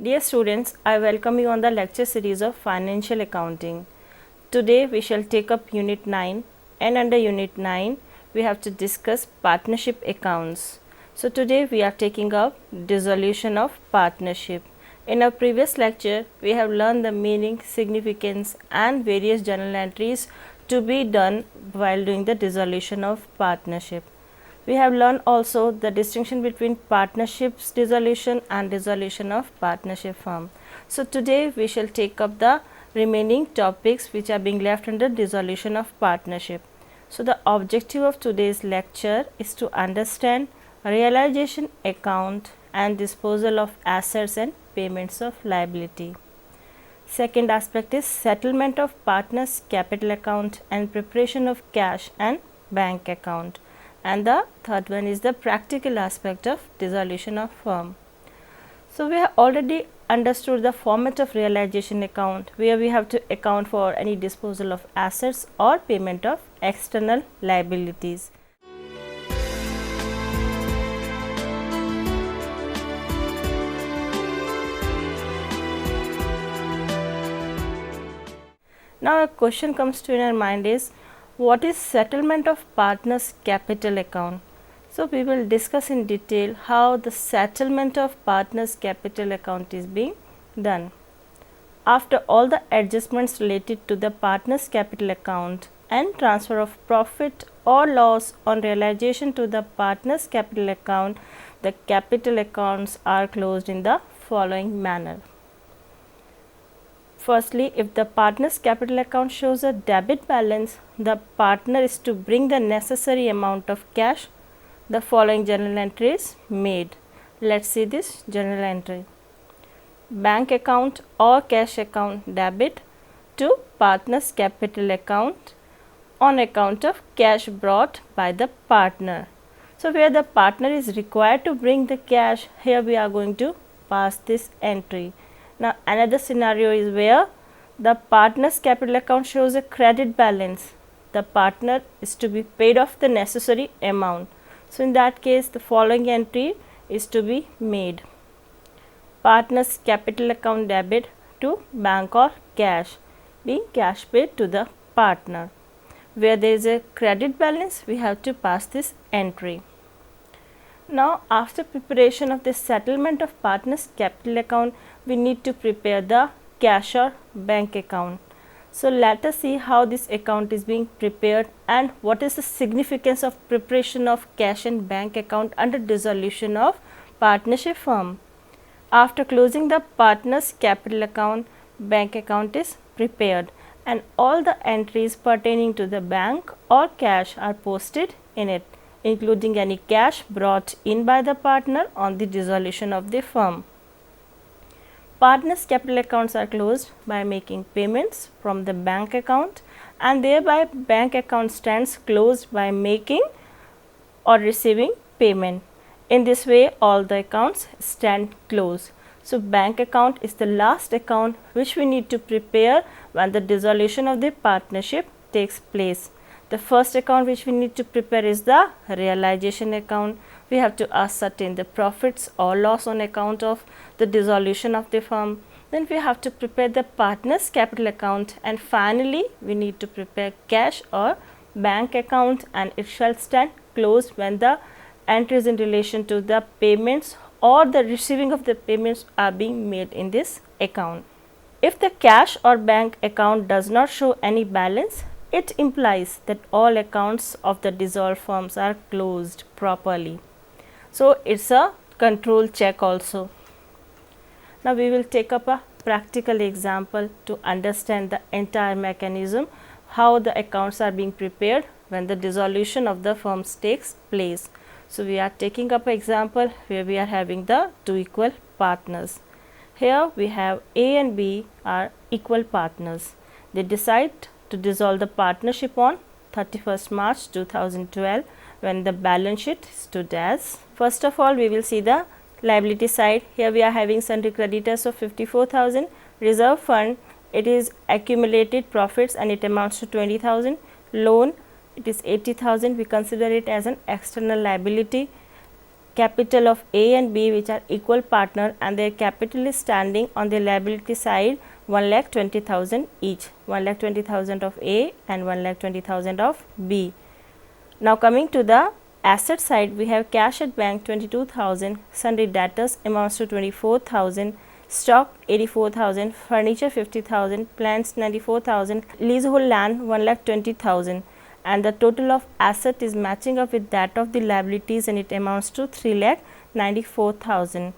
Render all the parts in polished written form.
Dear students, I welcome you on the lecture series of Financial Accounting. Today we shall take up Unit 9, and under Unit 9 we have to discuss partnership accounts. So today we are taking up dissolution of partnership. In our previous lecture we have learned the meaning, significance and various journal entries to be done while doing the dissolution of partnership. We have learned also the distinction between partnerships dissolution and dissolution of partnership firm. So today we shall take up the remaining topics which are being left under dissolution of partnership. So the objective of today's lecture is to understand realization account and disposal of assets and payments of liability. Second aspect is settlement of partners capital account and preparation of cash and bank account. And the third one is the practical aspect of dissolution of firm. So we have already understood the format of realization account, where we have to account for any disposal of assets or payment of external liabilities. Now a question comes to in our mind is, what is settlement of partners capital account? So we will discuss in detail how the settlement of partners capital account is being done. After all the adjustments related to the partners capital account and transfer of profit or loss on realization to the partners capital account, the capital accounts are closed in the following manner. Firstly, if the partner's capital account shows a debit balance, the partner is to bring the necessary amount of cash. The following journal entry is made. Let's see this journal entry. Bank account or cash account debit to partner's capital account on account of cash brought by the partner. So where the partner is required to bring the cash, here we are going to pass this entry. Now another scenario is where the partner's capital account shows a credit balance. The partner is to be paid off the necessary amount. So in that case the following entry is to be made. Partner's capital account debit to bank or cash, being cash paid to the partner. Where there is a credit balance, we have to pass this entry. Now after preparation of the settlement of partner's capital account, we need to prepare the cash or bank account. So let us see how this account is being prepared and what is the significance of preparation of cash and bank account under dissolution of partnership firm. After closing the partner's capital account, bank account is prepared and all the entries pertaining to the bank or cash are posted in it, including any cash brought in by the partner on the dissolution of the firm. Partners capital accounts are closed by making payments from the bank account, and thereby bank account stands closed by making or receiving payment. In this way all the accounts stand closed. So bank account is the last account which we need to prepare when the dissolution of the partnership takes place. The first account which we need to prepare is the realization account. We have to ascertain the profits or loss on account of the dissolution of the firm. Then we have to prepare the partner's capital account, and finally we need to prepare cash or bank account, and it shall stand closed when the entries in relation to the payments or the receiving of the payments are being made in this account. If the cash or bank account does not show any balance, it implies that all accounts of the dissolved firms are closed properly. So it's a control check also. Now we will take up a practical example to understand the entire mechanism, how the accounts are being prepared when the dissolution of the firms takes place. So we are taking up an example where we are having the two equal partners. Here we have A and B are equal partners. They decide to dissolve the partnership on 31st March 2012 when the balance sheet stood as. First of all, we will see the liability side. Here we are having sundry creditors of 54,000, reserve fund, it is accumulated profits and it amounts to 20,000, loan it is 80,000, we consider it as an external liability. capital of A and B, which are equal partner, and their capital is standing on the liability side 1,20,000 each, 1,20,000 of A and 1,20,000 of B. Now coming to the asset side, we have cash at bank 22,000, sundry debtors amounts to 24,000, stock 84,000, furniture 50,000, plants 94,000, leasehold land 1,20,000, and the total of asset is matching up with that of the liabilities, and it amounts to 3,94,000.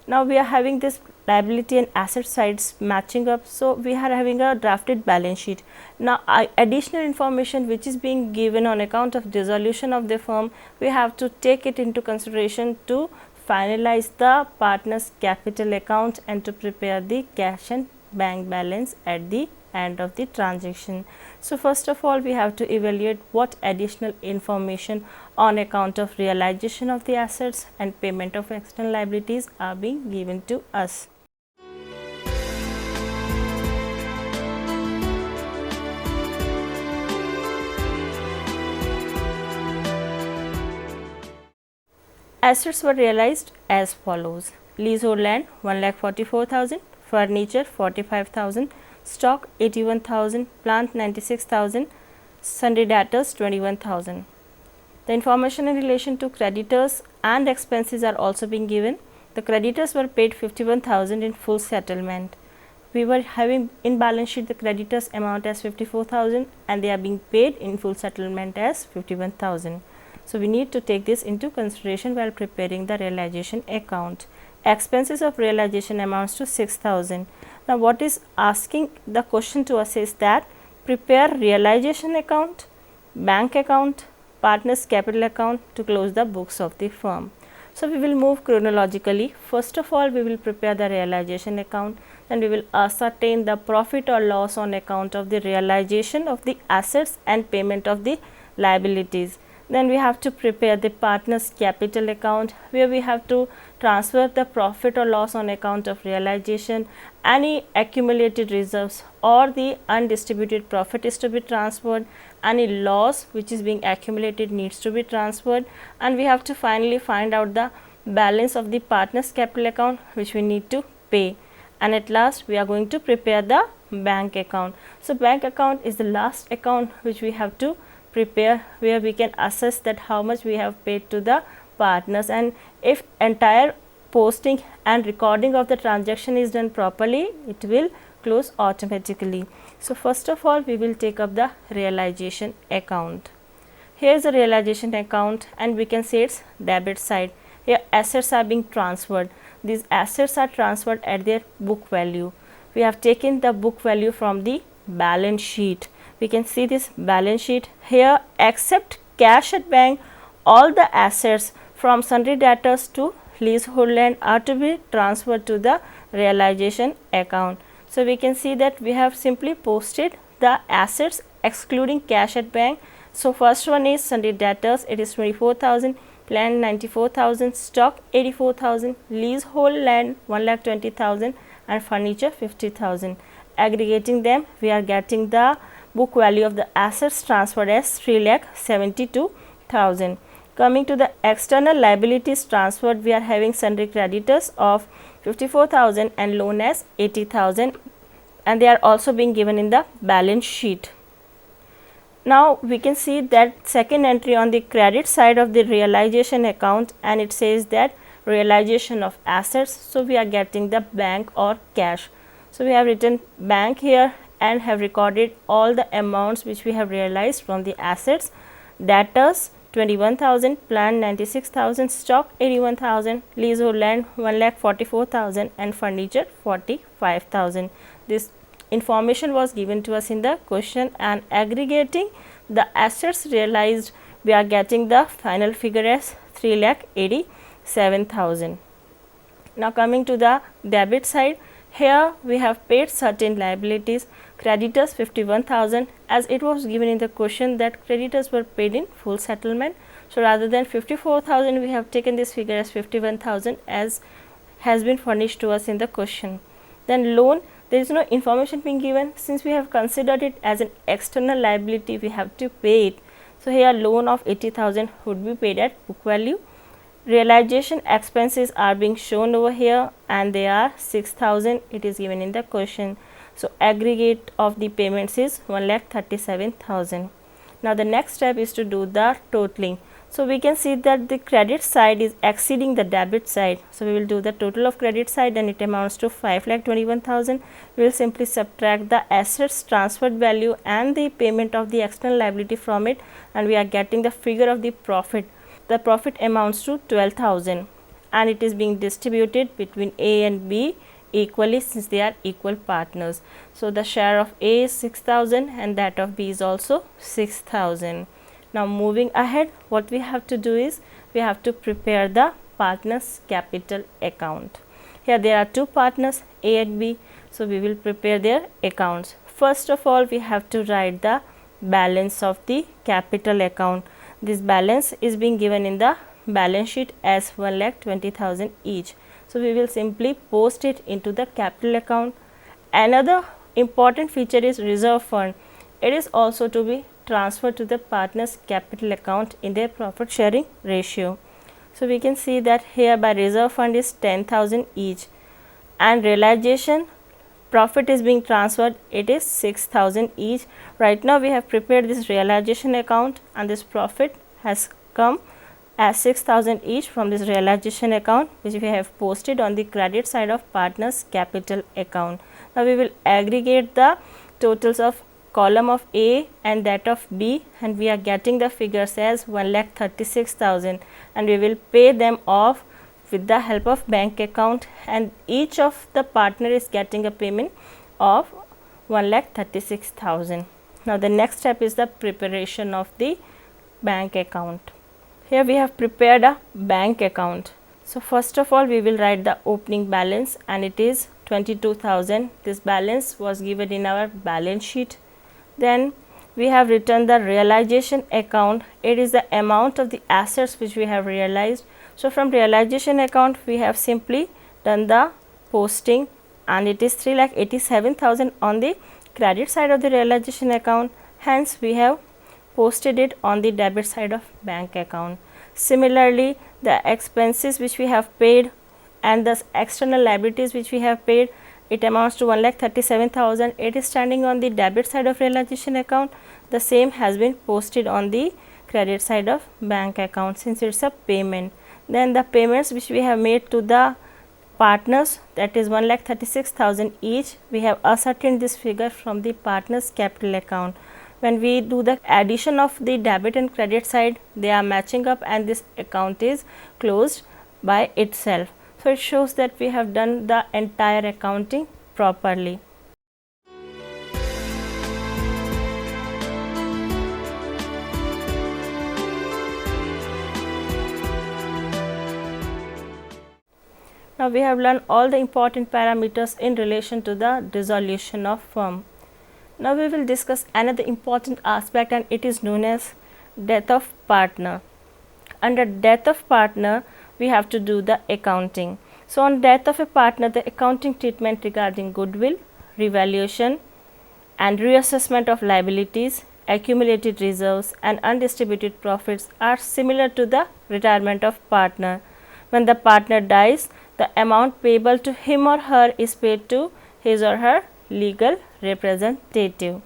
Now we are having this liability and asset sides matching up, so we are having a drafted balance sheet. Now additional information which is being given on account of dissolution of the firm, we have to take it into consideration to finalize the partners capital account and to prepare the cash and bank balance at the end of the transaction. So first of all, we have to evaluate what additional information on account of realization of the assets and payment of external liabilities are being given to us. Assets were realized as follows: leasehold land 1,44,000, furniture 45,000, stock 81,000, plant 96,000, sundry debtors 21,000. The information in relation to creditors and expenses are also being given. The creditors were paid 51,000 in full settlement. We were having in balance sheet the creditors amount as 54,000 and they are being paid in full settlement as 51,000. So we need to take this into consideration while preparing the realization account. Expenses of realization amounts to 6,000. Now what is asking the question to us is that prepare realization account, bank account, partners capital account to close the books of the firm. So we will move chronologically. First of all, we will prepare the realization account, then we will ascertain the profit or loss on account of the realization of the assets and payment of the liabilities. Then we have to prepare the partners capital account, where we have to transfer the profit or loss on account of realization, any accumulated reserves or the undistributed profit is to be transferred, any loss which is being accumulated needs to be transferred, and we have to finally find out the balance of the partners capital account which we need to pay, and at last we are going to prepare the bank account. So bank account is the last account which we have to prepare, where we can assess that how much we have paid to the partners, and if entire posting and recording of the transaction is done properly, it will close automatically. So first of all, we will take up the realization account. Here is the realization account and we can say its debit side. Here assets are being transferred. These assets are transferred at their book value. We have taken the book value from the balance sheet. We can see this balance sheet here. Except cash at bank, all the assets from sundry debtors to leasehold land are to be transferred to the realization account. So we can see that we have simply posted the assets excluding cash at bank. So first one is sundry debtors, it is 24,000, plant 94,000, stock 84,000, leasehold land 1,20,000 and furniture 50,000. Aggregating them, we are getting the book value of the assets transferred as 3,72,000. Coming to the external liabilities transferred, we are having sundry creditors of 54,000 and loan as 80,000, and they are also being given in the balance sheet. Now we can see that second entry on the credit side of the realization account, and it says that realization of assets. So we are getting the bank or cash. So we have written bank here and have recorded all the amounts which we have realized from the assets. Debtors 21,000, plant 96,000, stock 81,000, leasehold land 1,44,000 and furniture 45,000. This information was given to us in the question, and aggregating the assets realized, we are getting the final figure as 3,87,000. Now coming to the debit side, here we have paid certain liabilities. Creditors 51,000, as it was given in the question that creditors were paid in full settlement. So rather than 54,000, we have taken this figure as 51,000 as has been furnished to us in the question. Then loan, there is no information being given. Since we have considered it as an external liability, we have to pay it. So here loan of 80,000 would be paid at book value. Realization expenses are being shown over here and they are 6,000. It is given in the question. So aggregate of the payments is 1,37,000. Now the next step is to do the totaling. So we can see that the credit side is exceeding the debit side. So we will do the total of credit side and it amounts to 5,21,000. We will simply subtract the assets transferred value and the payment of the external liability from it, and we are getting the figure of the profit. The profit amounts to 12,000 and it is being distributed between A and B equally since they are equal partners. So the share of A is 6,000 and that of B is also 6,000. Now moving ahead, what we have to do is we have to prepare the partners capital account. Here there are two partners, A and B, so we will prepare their accounts. First of all, we have to write the balance of the capital account. This balance is being given in the balance sheet as 1,20,000 each. So we will simply post it into the capital account. Another important feature is reserve fund. It is also to be transferred to the partners capital account in their profit sharing ratio. So we can see that here by reserve fund is 10,000 each, and realization profit is being transferred, it is 6,000 each. Right now we have prepared this realization account and this profit has come as 6,000 each from this realization account, which we have posted on the credit side of partners capital account. Now we will aggregate the totals of column of A and that of B, and we are getting the figures as 1,36,000, and we will pay them off with the help of bank account, and each of the partner is getting a payment of 1,36,000. Now the next step is the preparation of the bank account. Here we have prepared a bank account. So first of all we will write the opening balance and it is 22,000. This balance was given in our balance sheet. Then we have written the realization account. It is the amount of the assets which we have realized. So from realization account we have simply done the posting and it is 3,87,000 on the credit side of the realization account. Hence we have posted it on the debit side of bank account. Similarly, the expenses which we have paid and the external liabilities which we have paid, it amounts to 1,37,000. It is standing on the debit side of realization account. The same has been posted on the credit side of bank account since it's a payment. Then the payments which we have made to the partners, that is 1,36,000 each. We have ascertained this figure from the partners capital account. When we do the addition of the debit and credit side, they are matching up and this account is closed by itself. So it shows that we have done the entire accounting properly. Now we have learned all the important parameters in relation to the dissolution of firm. Now we will discuss another important aspect and it is known as death of partner. Under death of partner we have to do the accounting. So on death of a partner, the accounting treatment regarding goodwill, revaluation and reassessment of liabilities, accumulated reserves and undistributed profits are similar to the retirement of partner. When the partner dies, the amount payable to him or her is paid to his or her legal representative.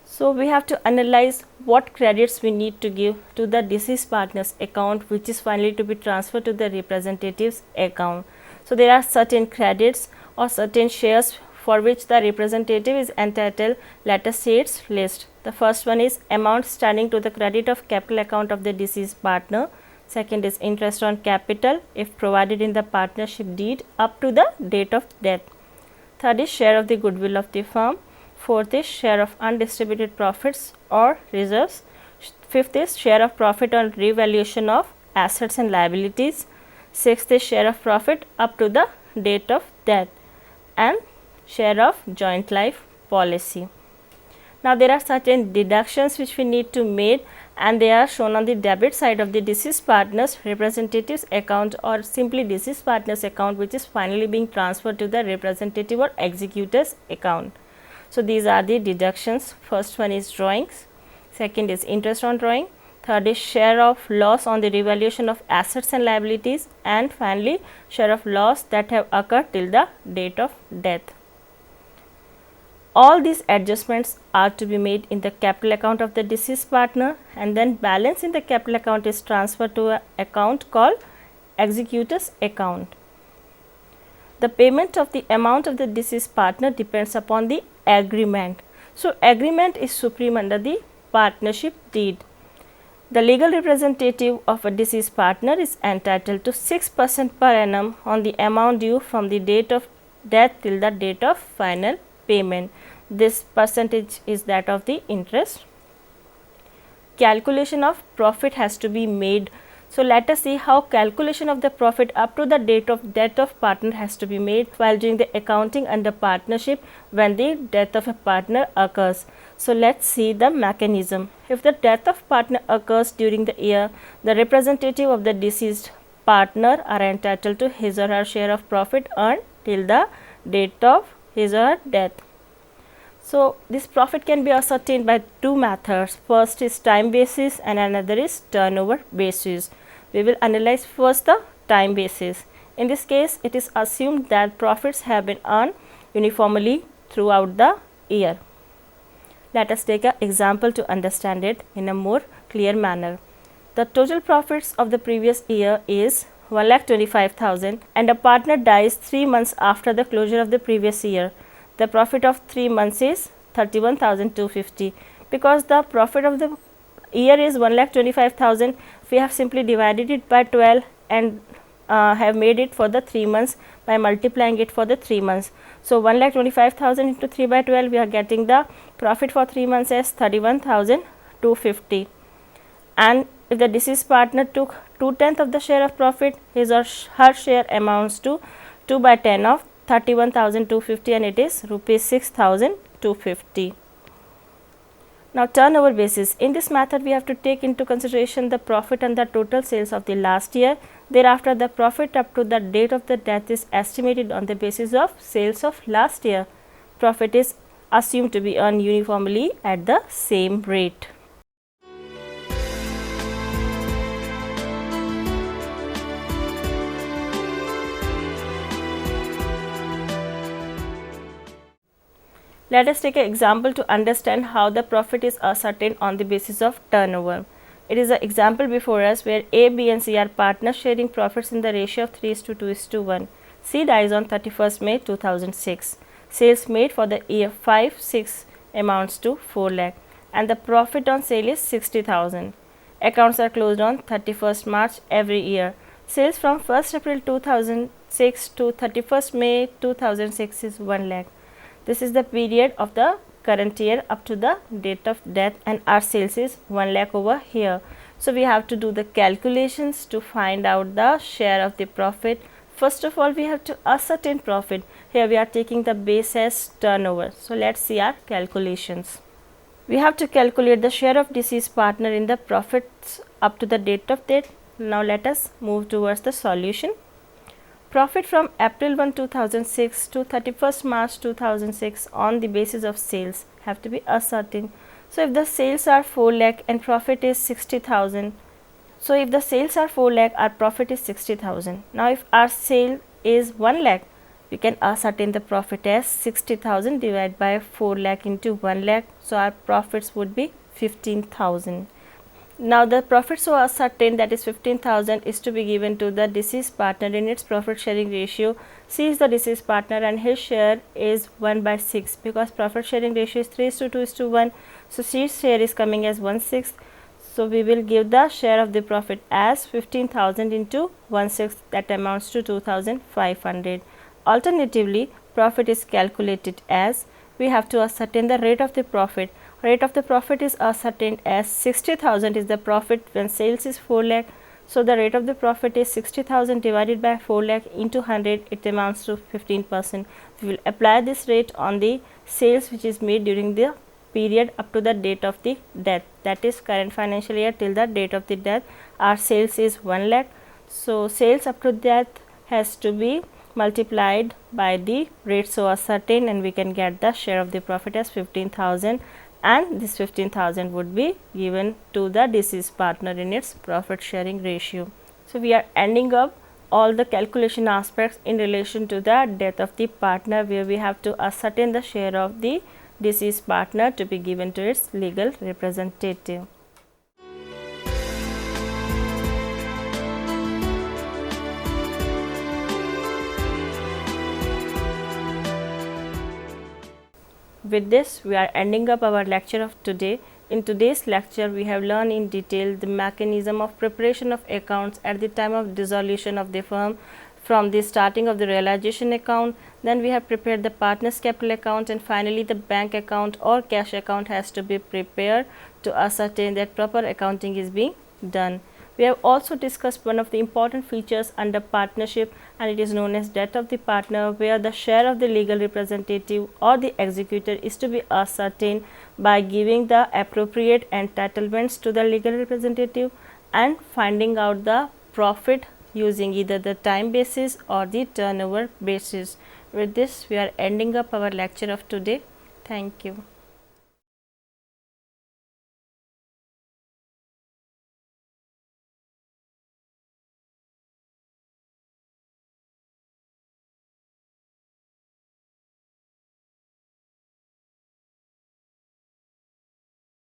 So we have to analyze what credits we need to give to the deceased partner's account, which is finally to be transferred to the representative's account. So there are certain credits or certain shares for which the representative is entitled. Let us see its list. The first one is amount standing to the credit of capital account of the deceased partner. Second is interest on capital if provided in the partnership deed up to the date of death. Third is share of the goodwill of the firm. Fourth is share of undistributed profits or reserves. Fifth is share of profit on revaluation of assets and liabilities. Sixth is share of profit up to the date of death and share of joint life policy. Now there are certain deductions which we need to make and they are shown on the debit side of the deceased partner's representative's account or simply deceased partner's account, which is finally being transferred to the representative or executor's account. So these are the deductions. First one is drawings, second is interest on drawing, third is share of loss on the revaluation of assets and liabilities, and finally share of loss that have occurred till the date of death. All these adjustments are to be made in the capital account of the deceased partner, and then balance in the capital account is transferred to an account called executor's account. The payment of the amount of the deceased partner depends upon the agreement. So, agreement is supreme under the partnership deed. The legal representative of a deceased partner is entitled to 6% per annum on the amount due from the date of death till the date of final payment. This percentage is that of the interest. Calculation of profit has to be made. So, let us see how calculation of the profit up to the date of death of partner has to be made while doing the accounting under partnership when the death of a partner occurs. So, let us see the mechanism. If the death of partner occurs during the year, the representative of the deceased partner are entitled to his or her share of profit earned till the date of his or her death. So, this profit can be ascertained by two methods. First is time basis and another is turnover basis. We will analyze first the time basis. In this case, it is assumed that profits have been earned uniformly throughout the year. Let us take an example to understand it in a more clear manner. The total profits of the previous year is 1,25,000 and a partner dies 3 months after the closure of the previous year. The profit of 3 months is 31,250. Because the profit of the year is 1,25,000, we have simply divided it by 12 and have made it for the 3 months by multiplying it for the 3 months. So, 1,25,000 into 3 by 12, we are getting the profit for 3 months as 31,250. And if the deceased partner took 2/10 of the share of profit, his or her share amounts to 2 by 10 of 31,250 and it is rupees 6,250. Now, turnover basis. In this method, we have to take into consideration the profit and the total sales of the last year. Thereafter, the profit up to the date of the death is estimated on the basis of sales of last year. Profit is assumed to be earned uniformly at the same rate. Let us take an example to understand how the profit is ascertained on the basis of turnover. It is an example before us where A, B and C are partners sharing profits in the ratio of 3:2:1. C dies on 31st May 2006. Sales made for the year 5-6 amounts to 4 lakh and the profit on sale is 60,000. Accounts are closed on 31st March every year. Sales from 1st April 2006 to 31st May 2006 is 1 lakh. This is the period of the current year up to the date of death and our sales is 1 lakh over here. So, we have to do the calculations to find out the share of the profit. First of all, we have to ascertain profit. Here we are taking the base as turnover. So, let us see our calculations. We have to calculate the share of deceased partner in the profits up to the date of death. Now, let us move towards the solution. Profit from April 1, 2006 to 31st March 2006 on the basis of sales have to be ascertained. So, if the sales are 4 lakh and profit is 60,000. So, if the sales are 4 lakh, our profit is 60,000. Now, if our sale is 1 lakh, we can ascertain the profit as 60,000 divided by 4 lakh into 1 lakh. So, our profits would be 15,000. Now, the profit so ascertained, that is 15,000, is to be given to the deceased partner in its profit sharing ratio. C is the deceased partner and his share is 1 by 6 because profit sharing ratio is 3:2:1. So, C's share is coming as 1/6. So, we will give the share of the profit as 15,000 into 1/6, that amounts to 2,500. Alternatively, profit is calculated as we have to ascertain the rate of the profit. Rate of the profit is ascertained as 60,000 is the profit when sales is 4 lakh. So, the rate of the profit is 60,000 divided by 4 lakh into 100, it amounts to 15%. We will apply this rate on the sales which is made during the period up to the date of the death, that is current financial year till the date of the death. Our sales is 1 lakh. So, sales up to death has to be multiplied by the rate so ascertained and we can get the share of the profit as 15,000. and this 15,000 would be given to the deceased partner in its profit sharing ratio. So, we are ending up all the calculation aspects in relation to the death of the partner, where we have to ascertain the share of the deceased partner to be given to its legal representative. With this, we are ending up our lecture of today. In today's lecture, we have learned in detail the mechanism of preparation of accounts at the time of dissolution of the firm, from the starting of the realization account. Then we have prepared the partner's capital account, and finally the bank account or cash account has to be prepared to ascertain that proper accounting is being done. We have also discussed one of the important features under partnership, and it is known as death of the partner, where the share of the legal representative or the executor is to be ascertained by giving the appropriate entitlements to the legal representative and finding out the profit using either the time basis or the turnover basis. With this, we are ending up our lecture of today. Thank you.